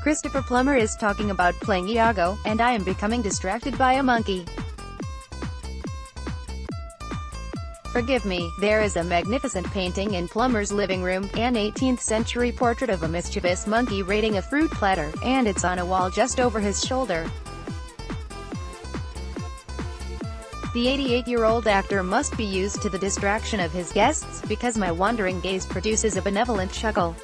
Christopher Plummer is talking about playing Iago, and I am becoming distracted by a monkey. Forgive me, there is a magnificent painting in Plummer's living room, an 18th century portrait of a mischievous monkey raiding a fruit platter, and it's on a wall just over his shoulder. The 88-year-old actor must be used to the distraction of his guests, because my wandering gaze produces a benevolent chuckle.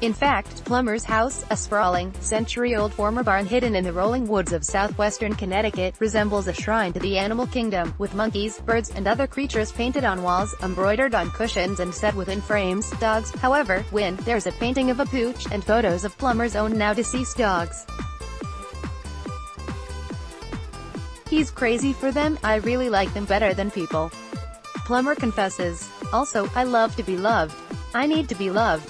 In fact, Plummer's house, a sprawling, century-old former barn hidden in the rolling woods of southwestern Connecticut, resembles a shrine to the animal kingdom, with monkeys, birds, and other creatures painted on walls, embroidered on cushions and set within frames. Dogs, however, win. There's a painting of a pooch, and photos of Plummer's own now-deceased dogs. He's crazy for them. I really like them better than people. Plummer confesses. Also, I love to be loved. I need to be loved.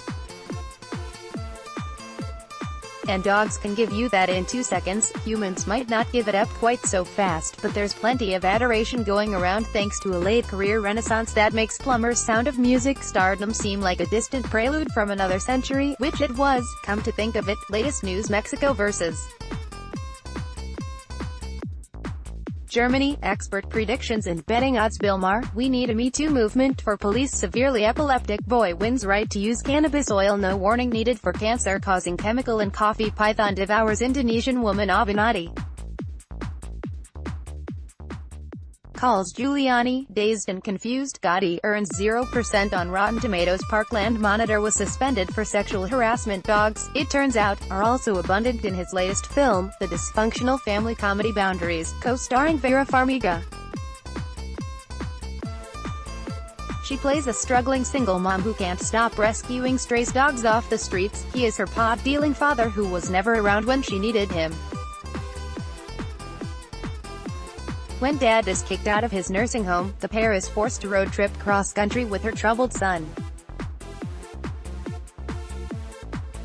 And dogs can give you that in 2 seconds. Humans might not give it up quite so fast, but there's plenty of adoration going around thanks to a late career renaissance that makes Plummer's Sound of Music stardom seem like a distant prelude from another century, which it was. Come to think of it, latest news: Mexico vs. Germany, expert predictions and betting odds. Bilmar, we need a Me Too movement for police. Severely epileptic boy wins right to use cannabis oil. No warning needed for cancer-causing chemical in coffee. Python devours Indonesian woman. Avenatti calls Giuliani dazed and confused. Gotti earns 0% on Rotten Tomatoes. Parkland monitor was suspended for sexual harassment. Dogs, it turns out, are also abundant in his latest film, the dysfunctional family comedy Boundaries, co-starring Vera Farmiga. She plays a struggling single mom who can't stop rescuing stray dogs off the streets. He is her pot-dealing father who was never around when she needed him. When Dad is kicked out of his nursing home, the pair is forced to road trip cross-country with her troubled son.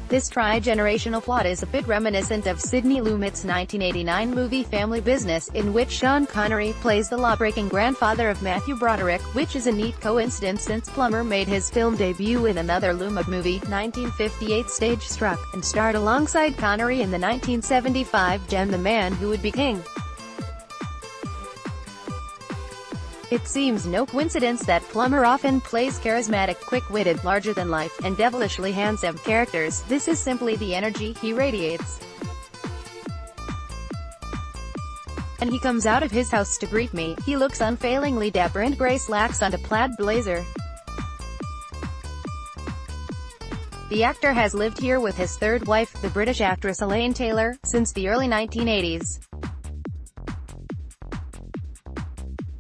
This tri-generational plot is a bit reminiscent of Sidney Lumet's 1989 movie Family Business, in which Sean Connery plays the law-breaking grandfather of Matthew Broderick, which is a neat coincidence since Plummer made his film debut in another Lumet movie, 1958 Stage Struck, and starred alongside Connery in the 1975 gem The Man Who Would Be King. It seems no coincidence that Plummer often plays charismatic, quick-witted, larger-than-life, and devilishly handsome characters. This is simply the energy he radiates. And he comes out of his house to greet me. He looks unfailingly dapper and gray slacks on a plaid blazer. The actor has lived here with his third wife, the British actress Elaine Taylor, since the early 1980s.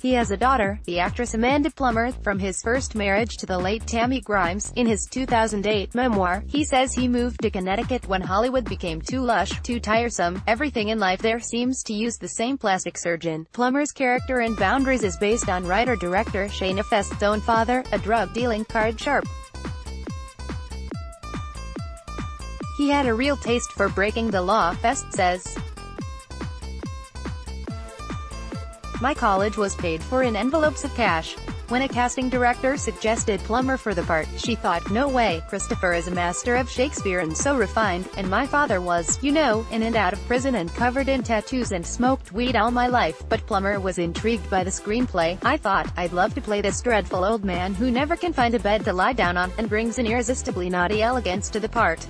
He has a daughter, the actress Amanda Plummer, from his first marriage to the late Tammy Grimes. In his 2008 memoir, he says he moved to Connecticut when Hollywood became too lush, too tiresome. Everything in life there seems to use the same plastic surgeon. Plummer's character in Boundaries is based on writer-director Shana Fest's own father, a drug-dealing card sharp. He had a real taste for breaking the law, Fest says. My college was paid for in envelopes of cash. When a casting director suggested Plummer for the part, she thought, no way, Christopher is a master of Shakespeare and so refined, and my father was, you know, in and out of prison and covered in tattoos and smoked weed all my life. But Plummer was intrigued by the screenplay. I thought, I'd love to play this dreadful old man who never can find a bed to lie down on, and brings an irresistibly naughty elegance to the part.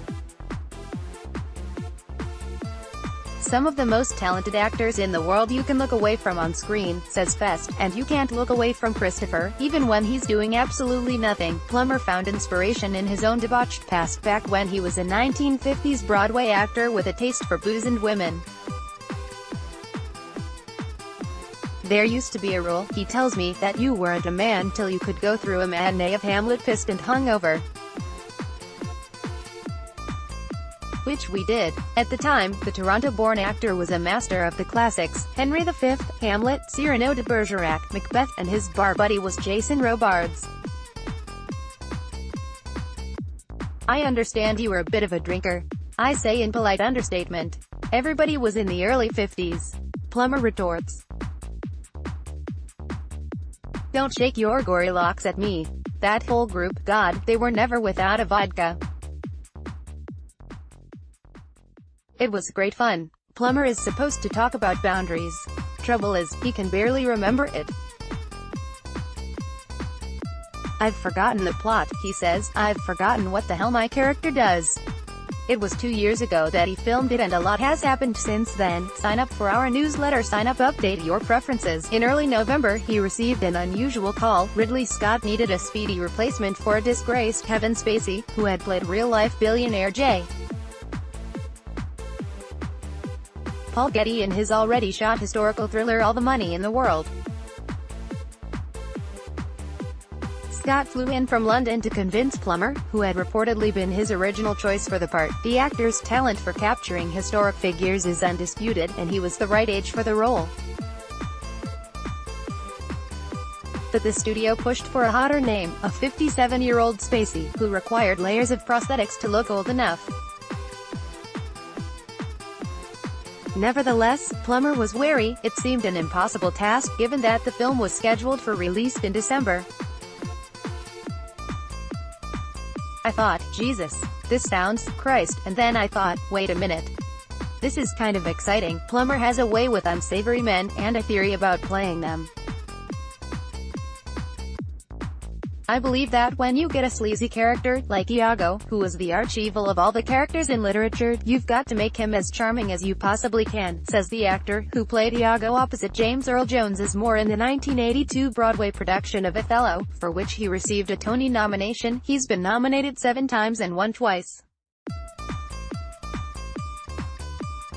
Some of the most talented actors in the world you can look away from on screen, says Fest, and you can't look away from Christopher, even when he's doing absolutely nothing. Plummer found inspiration in his own debauched past back when he was a 1950s Broadway actor with a taste for booze and women. There used to be a rule, he tells me, that you weren't a man till you could go through a matinee of Hamlet pissed and hungover. Which we did. At the time, the Toronto-born actor was a master of the classics: Henry V, Hamlet, Cyrano de Bergerac, Macbeth, and his bar buddy was Jason Robards. I understand you were a bit of a drinker. I say in polite understatement. Everybody was in the early 50s. Plummer retorts. Don't shake your gory locks at me. That whole group, God, they were never without a vodka. It was great fun. Plummer is supposed to talk about boundaries. Trouble is, he can barely remember it. I've forgotten the plot, he says. I've forgotten what the hell my character does. It was 2 years ago that he filmed it and a lot has happened since then. Sign up for our newsletter. Sign up, update your preferences. In early November, he received an unusual call. Ridley Scott needed a speedy replacement for a disgraced Kevin Spacey, who had played real-life billionaire J. Paul Getty in his already shot historical thriller All the Money in the World. Scott flew in from London to convince Plummer, who had reportedly been his original choice for the part. The actor's talent for capturing historic figures is undisputed, and he was the right age for the role. But the studio pushed for a hotter name, a 57-year-old Spacey, who required layers of prosthetics to look old enough. Nevertheless, Plummer was wary. It seemed an impossible task, given that the film was scheduled for release in December. I thought, Jesus, this sounds, Christ, and then I thought, wait a minute. This is kind of exciting. Plummer has a way with unsavory men, and a theory about playing them. I believe that when you get a sleazy character, like Iago, who is the arch-evil of all the characters in literature, you've got to make him as charming as you possibly can, says the actor, who played Iago opposite James Earl Jones's Moore in the 1982 Broadway production of Othello, for which he received a Tony nomination. He's been nominated 7 times and won twice.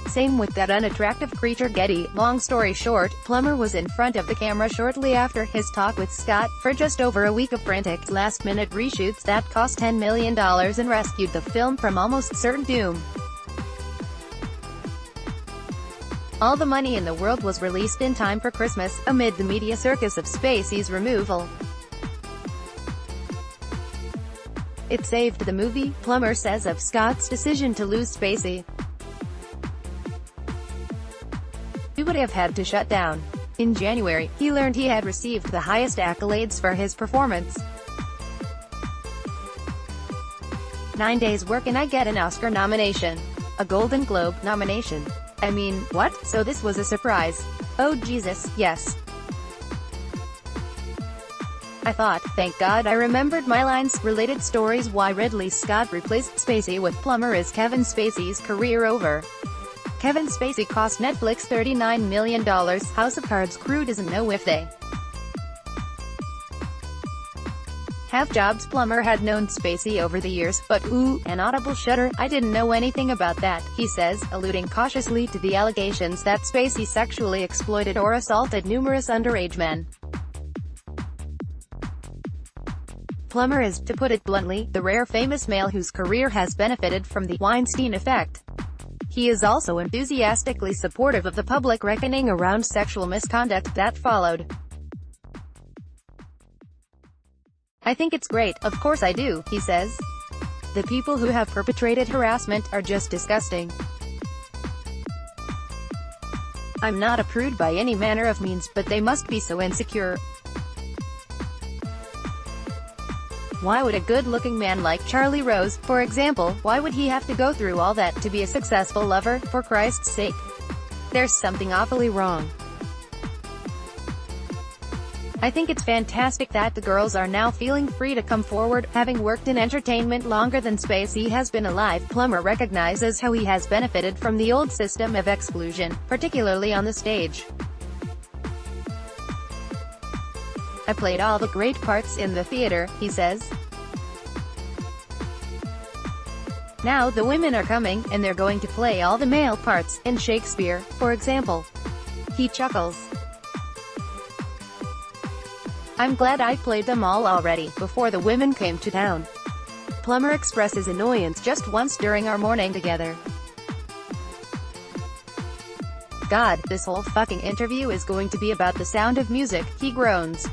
Same with that unattractive creature Getty. Long story short, Plummer was in front of the camera shortly after his talk with Scott, for just over a week of frantic, last-minute reshoots that cost $10 million and rescued the film from almost certain doom. All the Money in the World was released in time for Christmas, amid the media circus of Spacey's removal. It saved the movie, Plummer says of Scott's decision to lose Spacey. He would have had to shut down. In January, he learned he had received the highest accolades for his performance. 9 days work and I get an Oscar nomination. A Golden Globe nomination. I mean, what? So this was a surprise. Oh Jesus, yes. I thought, thank God I remembered my lines. Related stories. Why Ridley Scott replaced Spacey with Plummer. Is Kevin Spacey's career over? Kevin Spacey cost Netflix $39 million. House of Cards crew doesn't know if they have jobs. Plummer had known Spacey over the years, but ooh, an audible shudder, I didn't know anything about that, he says, alluding cautiously to the allegations that Spacey sexually exploited or assaulted numerous underage men. Plummer is, to put it bluntly, the rare famous male whose career has benefited from the Weinstein effect. He is also enthusiastically supportive of the public reckoning around sexual misconduct that followed. I think it's great, of course I do, he says. The people who have perpetrated harassment are just disgusting. I'm not a prude by any manner of means, but they must be so insecure. Why would a good-looking man like Charlie Rose, for example, why would he have to go through all that to be a successful lover, for Christ's sake? There's something awfully wrong. I think it's fantastic that the girls are now feeling free to come forward. Having worked in entertainment longer than Spacey has been alive, Plummer recognizes how he has benefited from the old system of exclusion, particularly on the stage. I played all the great parts in the theater, he says. Now the women are coming, and they're going to play all the male parts, in Shakespeare, for example. He chuckles. I'm glad I played them all already, before the women came to town. Plummer expresses annoyance just once during our morning together. God, this whole fucking interview is going to be about The Sound of Music, he groans.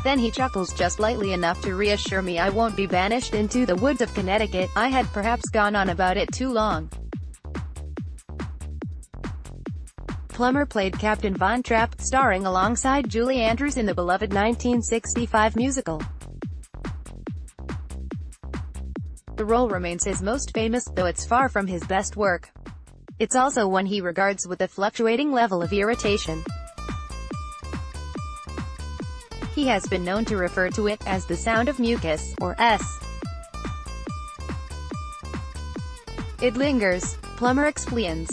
Then he chuckles just lightly enough to reassure me I won't be banished into the woods of Connecticut. I had perhaps gone on about it too long. Plummer played Captain Von Trapp, starring alongside Julie Andrews in the beloved 1965 musical. The role remains his most famous, though it's far from his best work. It's also one he regards with a fluctuating level of irritation. He has been known to refer to it as the sound of mucus, or S. It lingers, Plummer explains.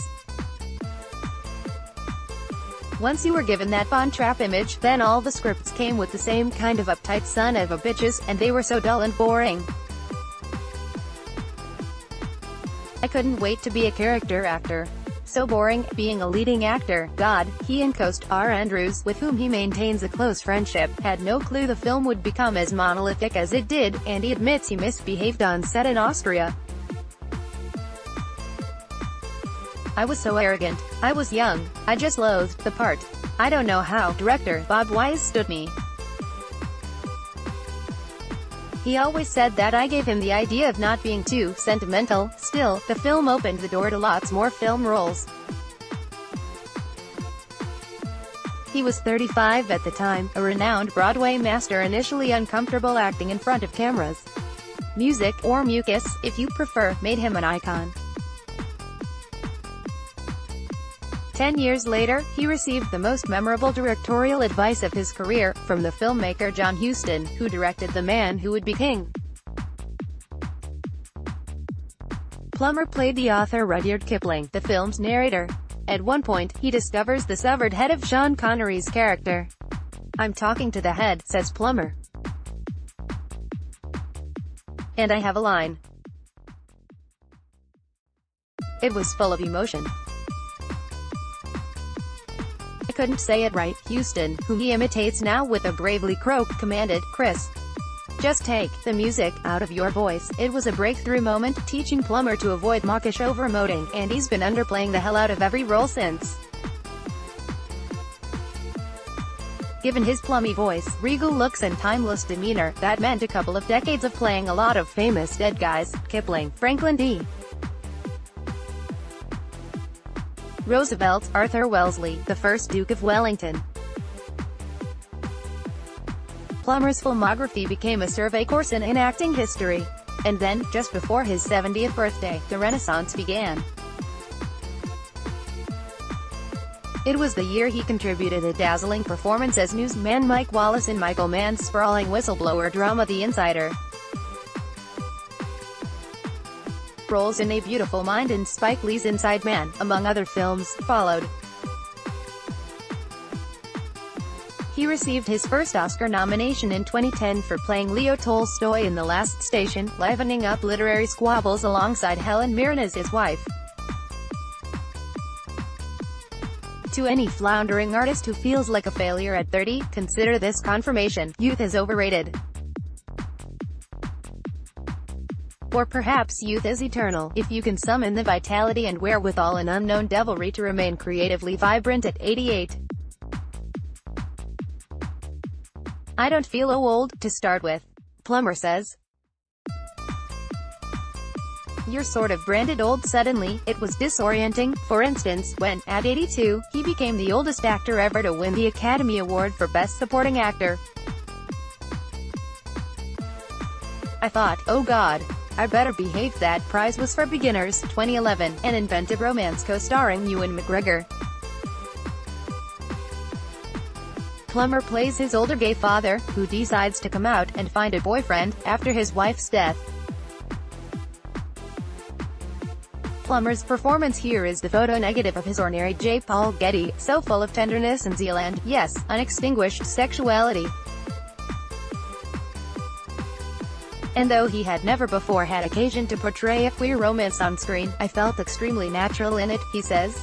Once you were given that Von Trapp image, then all the scripts came with the same kind of uptight son of a bitches, and they were so dull and boring. I couldn't wait to be a character actor. So boring, being a leading actor. God, he and co-star Andrews, with whom he maintains a close friendship, had no clue the film would become as monolithic as it did, and he admits he misbehaved on set in Austria. I was so arrogant. I was young. I just loathed the part. I don't know how. Director Bob Wise stood me. He always said that I gave him the idea of not being too sentimental. Still, the film opened the door to lots more film roles. He was 35 at the time, a renowned Broadway master, initially uncomfortable acting in front of cameras. Music, or mucus, if you prefer, made him an icon. 10 years later, he received the most memorable directorial advice of his career, from the filmmaker John Huston, who directed The Man Who Would Be King. Plummer played the author Rudyard Kipling, the film's narrator. At one point, he discovers the severed head of Sean Connery's character. "I'm talking to the head," says Plummer. "And I have a line. It was full of emotion. I couldn't say it right." Huston, whom he imitates now with a gravely croak, commanded, "Chris, just take the music out of your voice." It was a breakthrough moment, teaching Plummer to avoid mawkish over-emoting, and he's been underplaying the hell out of every role since. Given his plummy voice, regal looks and timeless demeanor, that meant a couple of decades of playing a lot of famous dead guys. Kipling, Franklin D. Roosevelt, Arthur Wellesley, the first Duke of Wellington. Plummer's filmography became a survey course in acting history. And then, just before his 70th birthday, the Renaissance began. It was the year he contributed a dazzling performance as newsman Mike Wallace in Michael Mann's sprawling whistleblower drama The Insider. Roles in A Beautiful Mind and Spike Lee's Inside Man, among other films, followed. He received his first Oscar nomination in 2010 for playing Leo Tolstoy in The Last Station, livening up literary squabbles alongside Helen Mirren as his wife. To any floundering artist who feels like a failure at 30, consider this confirmation: youth is overrated. Or perhaps youth is eternal, if you can summon the vitality and wherewithal and unknown devilry to remain creatively vibrant at 88. I don't feel old, to start with, Plummer says. You're sort of branded old suddenly. It was disorienting, for instance, when, at 82, he became the oldest actor ever to win the Academy Award for Best Supporting Actor. I thought, oh God, I better behave. That prize was for Beginners, 2011, an inventive romance co-starring Ewan McGregor. Plummer plays his older gay father, who decides to come out and find a boyfriend after his wife's death. Plummer's performance here is the photo negative of his ordinary J. Paul Getty, so full of tenderness and zeal and, yes, unextinguished sexuality. And though he had never before had occasion to portray a queer romance on screen, I felt extremely natural in it, he says.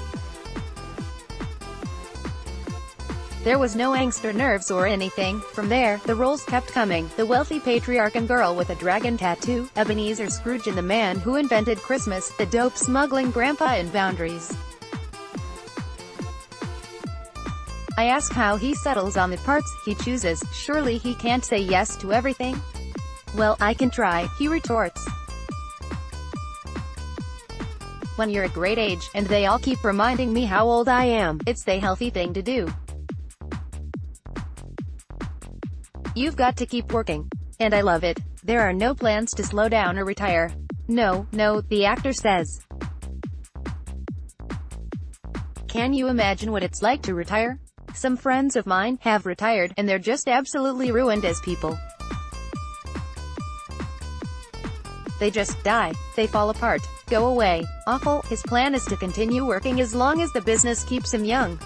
There was no angst or nerves or anything. From there, the roles kept coming. The wealthy patriarch and girl with a dragon tattoo, Ebenezer Scrooge and the man who invented Christmas, the dope-smuggling grandpa in Boundaries. I ask how he settles on the parts he chooses. Surely he can't say yes to everything? Well, I can try, he retorts. When you're a great age, and they all keep reminding me how old I am, it's the healthy thing to do. You've got to keep working. And I love it. There are no plans to slow down or retire. No, no, the actor says. Can you imagine what it's like to retire? Some friends of mine have retired, and they're just absolutely ruined as people. They just die. They fall apart. Go away. Awful. His plan is to continue working as long as the business keeps him young.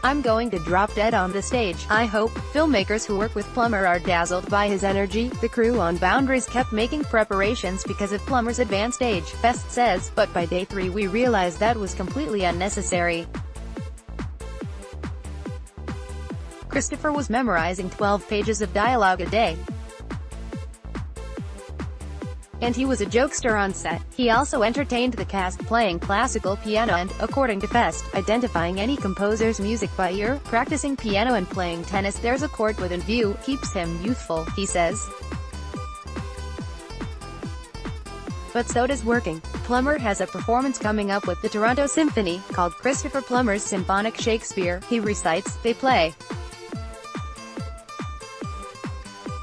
I'm going to drop dead on the stage, I hope. Filmmakers who work with Plummer are dazzled by his energy. The crew on Boundaries kept making preparations because of Plummer's advanced age, Fest says, but by day 3 we realized that was completely unnecessary. Christopher was memorizing 12 pages of dialogue a day. And he was a jokester on set. He also entertained the cast playing classical piano and, according to Fest, identifying any composer's music by ear. Practicing piano and playing tennis, there's a court within view, keeps him youthful, he says. But so does working. Plummer has a performance coming up with the Toronto Symphony, called Christopher Plummer's Symphonic Shakespeare. He recites, they play.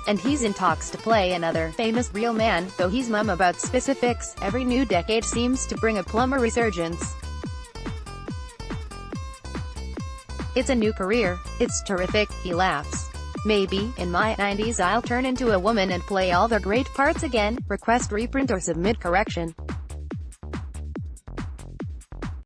And he's in talks to play another famous real man, though he's mum about specifics. Every new decade seems to bring a Plummer resurgence. It's a new career. It's terrific, he laughs. Maybe, in my 90s I'll turn into a woman and play all the great parts again. Request reprint or submit correction.